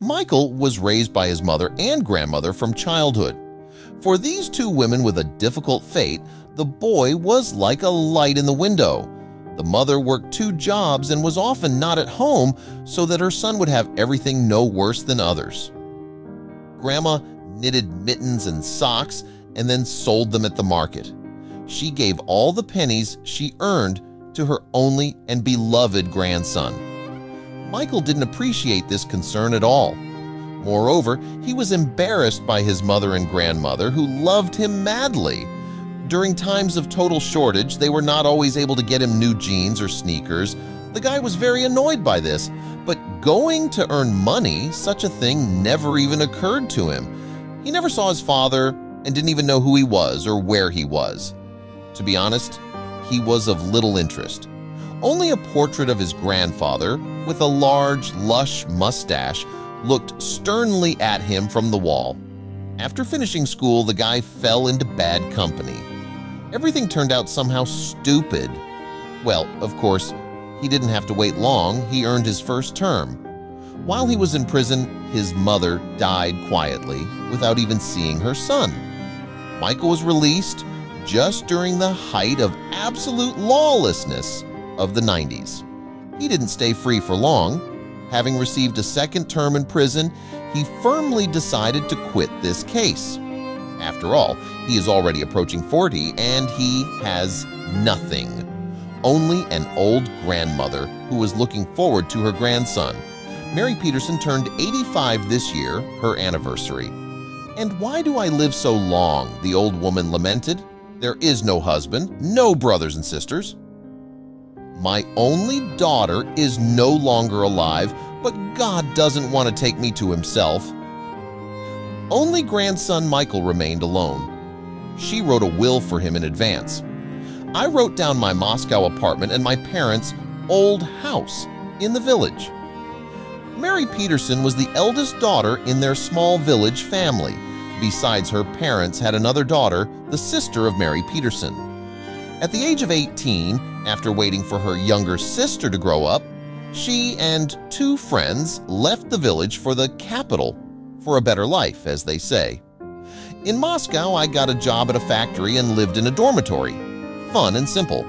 Michael was raised by his mother and grandmother from childhood. For these two women with a difficult fate, the boy was like a light in the window. The mother worked 2 jobs and was often not at home so that her son would have everything no worse than others. Grandma knitted mittens and socks and then sold them at the market. She gave all the pennies she earned to her only and beloved grandson. Michael didn't appreciate this concern at all. Moreover, he was embarrassed by his mother and grandmother, who loved him madly. During times of total shortage, they were not always able to get him new jeans or sneakers. The guy was very annoyed by this, but going to earn money, such a thing never even occurred to him. He never saw his father and didn't even know who he was or where he was. To be honest, he was of little interest. Only a portrait of his grandfather, with a large, lush mustache, looked sternly at him from the wall. After finishing school, the guy fell into bad company. Everything turned out somehow stupid. Well, of course, he didn't have to wait long. He earned his first term. While he was in prison, his mother died quietly without even seeing her son. Michael was released just during the height of absolute lawlessness of the 90s. He didn't stay free for long. Having received a second term in prison, he firmly decided to quit this case. After all, he is already approaching 40 and he has nothing. Only an old grandmother who was looking forward to her grandson. Mary Peterson turned 85 this year, her anniversary. "And why do I live so long?" the old woman lamented. "There is no husband, no brothers and sisters. My only daughter is no longer alive, but God doesn't want to take me to himself." Only grandson Michael remained alone. She wrote a will for him in advance. "I wrote down my Moscow apartment and my parents' old house in the village." Mary Peterson was the eldest daughter in their small village family. Besides her parents had another daughter, the sister of Mary Peterson. At the age of 18, after waiting for her younger sister to grow up, she and 2 friends left the village for the capital, for a better life, as they say. "In Moscow, I got a job at a factory and lived in a dormitory. Fun and simple."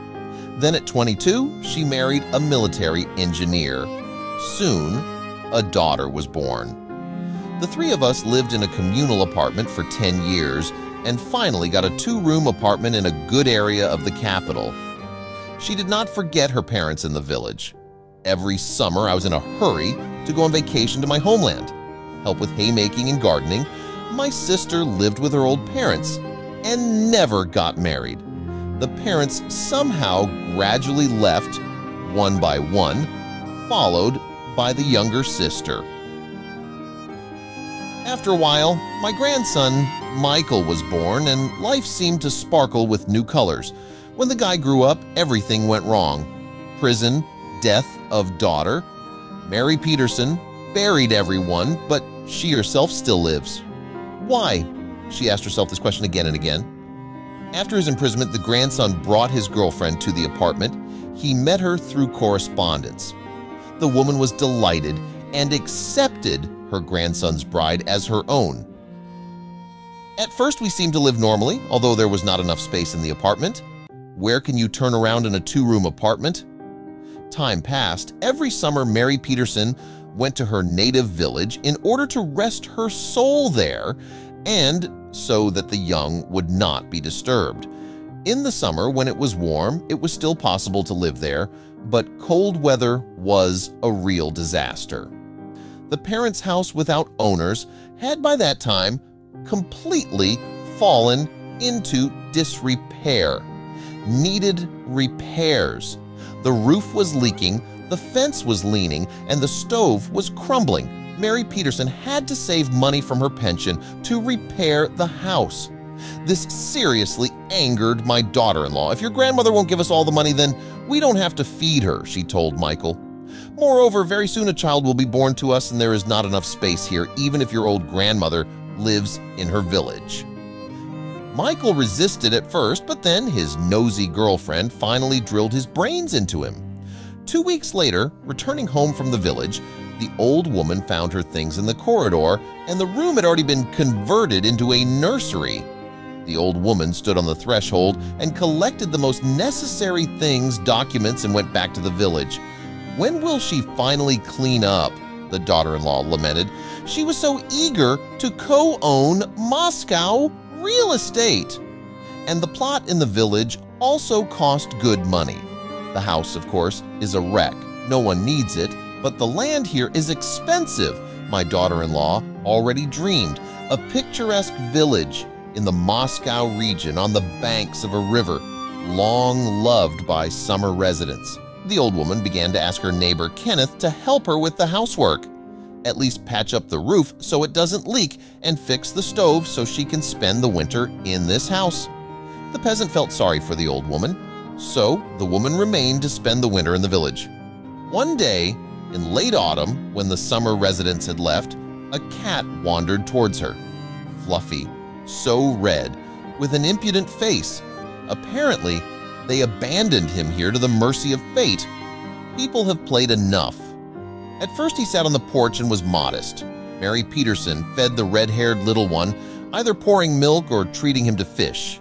Then at 22, she married a military engineer. Soon, a daughter was born. The 3 of us lived in a communal apartment for 10 years and finally got a 2-room apartment in a good area of the capital. She did not forget her parents in the village. Every summer, I was in a hurry to go on vacation to my homeland, help with haymaking and gardening. My sister lived with her old parents and never got married. The parents somehow gradually left, one by one, followed by the younger sister. After a while, my grandson Michael was born and life seemed to sparkle with new colors. When the guy grew up, everything went wrong. Prison, death of daughter. Mary Peterson buried everyone, but she herself still lives. Why? She asked herself this question again and again. After his imprisonment, the grandson brought his girlfriend to the apartment. He met her through correspondence. The woman was delighted and accepted her grandson's bride as her own. At first, we seemed to live normally, although there was not enough space in the apartment. Where can you turn around in a 2-room apartment? Time passed. Every summer, Mary Peterson went to her native village in order to rest her soul there and so that the young would not be disturbed. In the summer, when it was warm, it was still possible to live there, but cold weather was a real disaster. The parents' house without owners had by that time completely fallen into disrepair. Needed repairs. The roof was leaking, the fence was leaning, and the stove was crumbling. Mary Peterson had to save money from her pension to repair the house. This seriously angered my daughter-in-law. "If your grandmother won't give us all the money, then we don't have to feed her," she told Michael. "Moreover, very soon a child will be born to us and there is not enough space here, even if your old grandmother lives in her village." Michael resisted at first, but then his nosy girlfriend finally drilled his brains into him. 2 weeks later, returning home from the village, The old woman found her things in the corridor, and the room had already been converted into a nursery. The old woman stood on the threshold and collected the most necessary things, documents, and went back to the village. When will she finally clean up? The daughter-in-law lamented. She was so eager to co-own Moscow real estate. And the plot in the village also cost good money. The house, of course, is a wreck. No one needs it, but the land here is expensive. My daughter-in-law already dreamed. A picturesque village in the Moscow region on the banks of a river, long loved by summer residents. The old woman began to ask her neighbor Kenneth to help her with the housework. At least patch up the roof so it doesn't leak and fix the stove so she can spend the winter in this house. The peasant felt sorry for the old woman, so the woman remained to spend the winter in the village. One day, in late autumn, when the summer residents had left, a cat wandered towards her. Fluffy, so red, with an impudent face. Apparently, they abandoned him here to the mercy of fate. People have played enough. At first he sat on the porch and was modest. Mary Peterson fed the red-haired little one, either pouring milk or treating him to fish.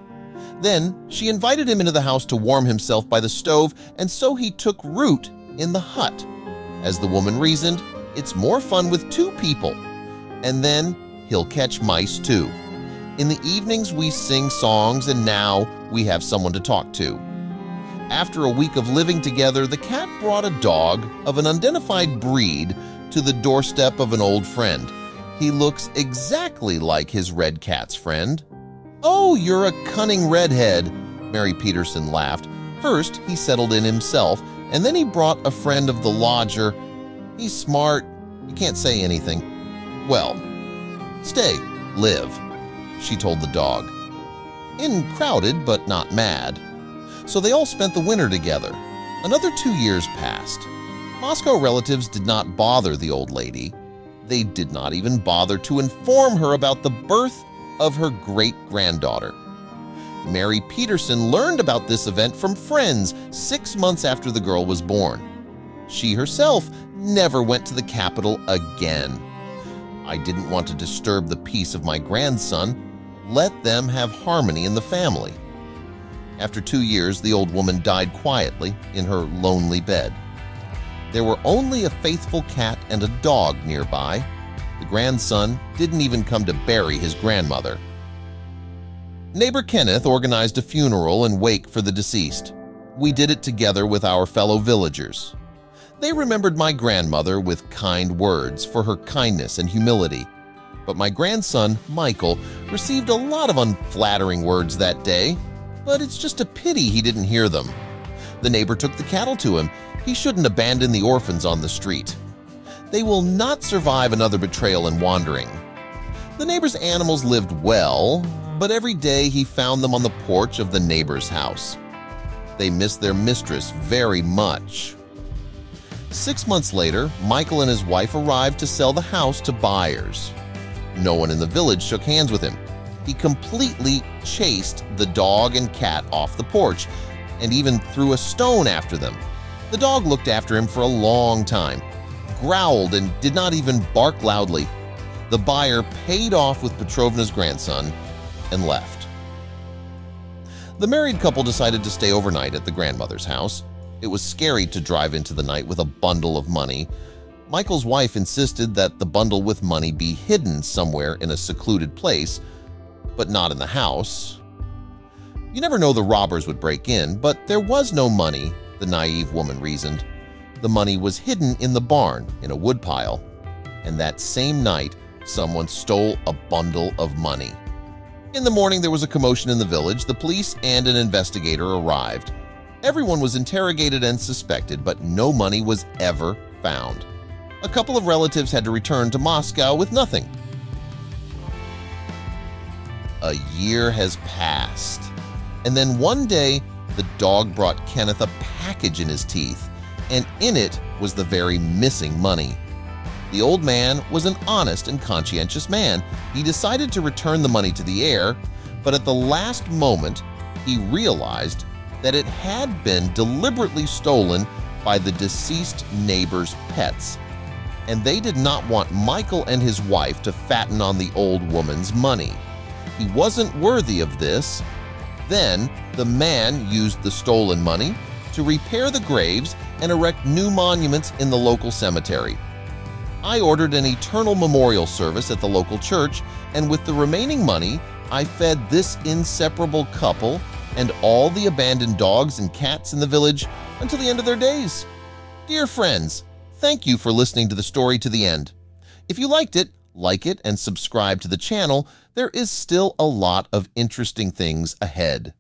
Then she invited him into the house to warm himself by the stove, and so he took root in the hut. As the woman reasoned, it's more fun with two people. And then he'll catch mice too. In the evenings we sing songs, and now we have someone to talk to. After a week of living together, the cat brought a dog of an unidentified breed to the doorstep of an old friend. He looks exactly like his red cat's friend. "Oh, you're a cunning redhead," Mary Peterson laughed. First, he settled in himself, and then he brought a friend of the lodger. "He's smart. You can't say anything." "Well, stay, live," she told the dog. In crowded but not mad. So they all spent the winter together. Another 2 years passed. Moscow relatives did not bother the old lady. They did not even bother to inform her about the birth of her great-granddaughter. Mary Peterson learned about this event from friends 6 months after the girl was born. She herself never went to the capital again. "I didn't want to disturb the peace of my grandson. Let them have harmony in the family." After 2 years, the old woman died quietly in her lonely bed. There were only a faithful cat and a dog nearby. The grandson didn't even come to bury his grandmother. Neighbor Kenneth organized a funeral and wake for the deceased. We did it together with our fellow villagers. They remembered my grandmother with kind words for her kindness and humility. But my grandson, Michael, received a lot of unflattering words that day. But it's just a pity he didn't hear them. The neighbor took the cattle to him. He shouldn't abandon the orphans on the street. They will not survive another betrayal and wandering. The neighbor's animals lived well, but every day he found them on the porch of the neighbor's house. They missed their mistress very much. 6 months later, Michael and his wife arrived to sell the house to buyers. No one in the village shook hands with him. He completely chased the dog and cat off the porch and even threw a stone after them. The dog looked after him for a long time, growled and did not even bark loudly. The buyer paid off with Petrovna's grandson and left. The married couple decided to stay overnight at the grandmother's house. It was scary to drive into the night with a bundle of money. Michael's wife insisted that the bundle with money be hidden somewhere in a secluded place, but not in the house. You never know, the robbers would break in, but there was no money, the naive woman reasoned. The money was hidden in the barn in a woodpile. And that same night, someone stole a bundle of money. In the morning, there was a commotion in the village. The police and an investigator arrived. Everyone was interrogated and suspected, but no money was ever found. A couple of relatives had to return to Moscow with nothing. A year has passed, and then one day the dog brought Kenneth a package in his teeth, and in it was the very missing money. The old man was an honest and conscientious man. He decided to return the money to the heir, but at the last moment he realized that it had been deliberately stolen by the deceased neighbor's pets. and they did not want Michael and his wife to fatten on the old woman's money. He wasn't worthy of this. Then the man used the stolen money to repair the graves and erect new monuments in the local cemetery. I ordered an eternal memorial service at the local church, and with the remaining money, I fed this inseparable couple and all the abandoned dogs and cats in the village until the end of their days. Dear friends, thank you for listening to the story to the end. If you liked it, like it and subscribe to the channel. There is still a lot of interesting things ahead.